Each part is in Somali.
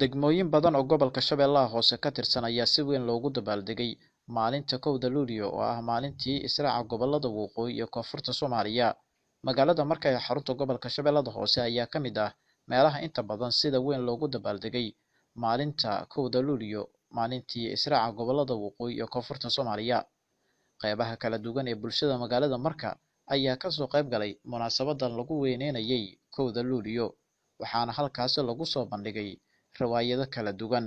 degmooyin badan oo gobolka Shabeellaha Hoose ka tirsan ayaa si weyn loogu dabaaldegay maalinta 1 Luulyo oo ah maalintii Israaca gobolada Waqooyi iyo Koonfurta Soomaaliya. Magaalada Marka ee xarunta gobolka Shabeellaha Hoose ayaa ka mid ah meelaha inta badan sida weyn loogu dabaaldegay maalinta 1 Luulyo, maalintii Israaca gobolada Waqooyi iyo Koonfurta Soomaaliya. Qaybaha kala duwan ee bulshada magaalada Marka ayaa ka soo qayb galay munaasabadan lagu weyneynayay 1 Luulyo, waxaana halkaas lagu soo bandhigay riwaayado kala duwan.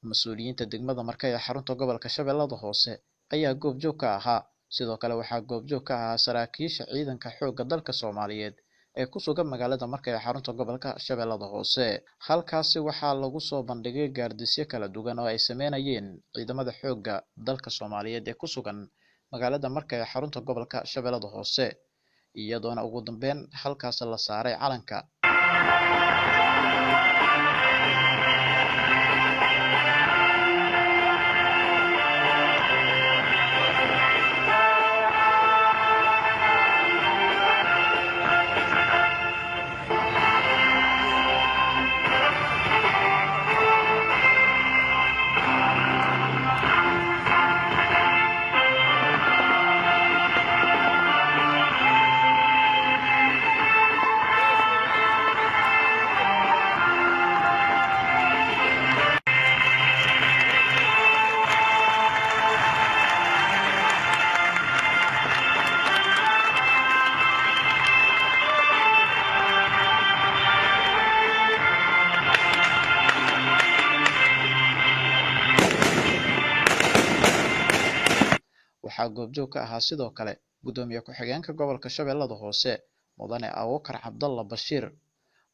Mas'uuliyiinta degmada Marka ee xarunta gobolka Shabeellaha Hoose ayaa goobjoog ka ahaa. Sidoo kale waxaa goobjoog ka ahaa saraakiisha ciidanka xoogga dalka Soomaaliyeed ee ku sugan magaalada Marka ee xarunta gobolka Shabeellaha Hoose. Halkaasi waxaa lagu soo bandhigay gaardisyo kala duwan oo ay sameynayeen ciidamada xoogga dalka Soomaaliyeed ee ku sugan magaalada Marka ee xarunta gobolka Shabeellaha Hoose, iyadoona ugu dambeyn halkaas la saaray calanka. Waxaa goobjoog ka ahaa sidoo kale gudoomiye ku-xigeenka gobolka Shabeellaha Hoose Mudane Abuukar Cabdalla Bashiir.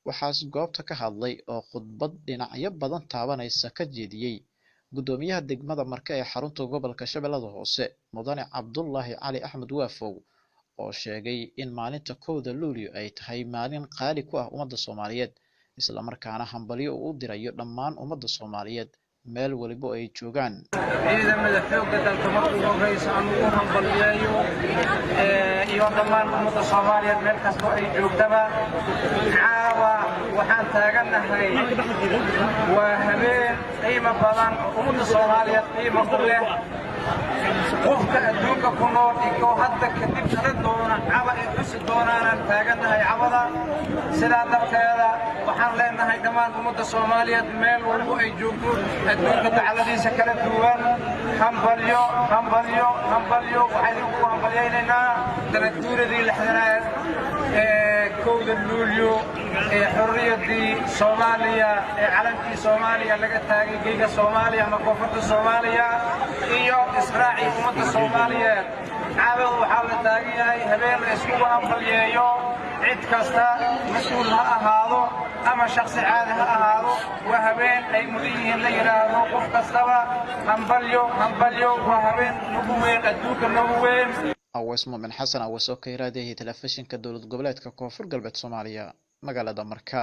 Waxaas goobta ka hadlay oo khudbad dhinacyo badan taabanaysa ka jeediyay gudoomiyaha degmada Marka ee xarunta gobolka Shabeellaha Hoose Mudane Cabdullaahi Cali Axmed Waafow, oo sheegay in maalinta 1 Luulyo ay tahay maalin qaali ku ah ummadda Soomaaliyeed, isla markaana hambalyo u dirayo dhammaan ummadda Soomaaliyeed meel waliba ay joogaan. ciidamada xoogga dalka markuu horeysa aan ugu hambalyeeyo iyo dhammaan ummadda Soomaaliyeed meel kasta ay joogtaba. caawa waxaan taaganahay waa habeen qiimo badan ummadda Soomaaliyeed qiimo ku leh. qofka adduunka ku nool iyo hadda kadib dhalan doona caba ay xusi doonaan taaganahay cabada. sidaa darteeda waxaan leenahay dhammaan ummadda Soomaaliyeed meel walba ay joogto adduunka dacaladiisa kala duwan. hambalyo hambalyo hambalyo waxaynu ku hambalyeynaa danaduuradii lixdanaad ee 1 Luulyo ee xorriyadii Soomaaliya ee calankii Soomaaliya laga taagay geega Soomaaliya ama koonfurta Soomaaliya iyo israaci ummadda Soomaaliyeed. caawada waxaa la taagan yahay habeen la isku hambalyeeyo cid kasta mas'uul ha ahaado ama shakhsi caadi ha ahaado. waa habeen ay mudan la yiraahdo qof kastaba hambalyo hambalyo. waa habeen ugu weyn adduunka ugu weyn. Awees Muumin Xasan Awees oo ka raadiyay telefishinka dowlad goboleedka Koonfur Galbeed Soomaaliya magaalada Marka.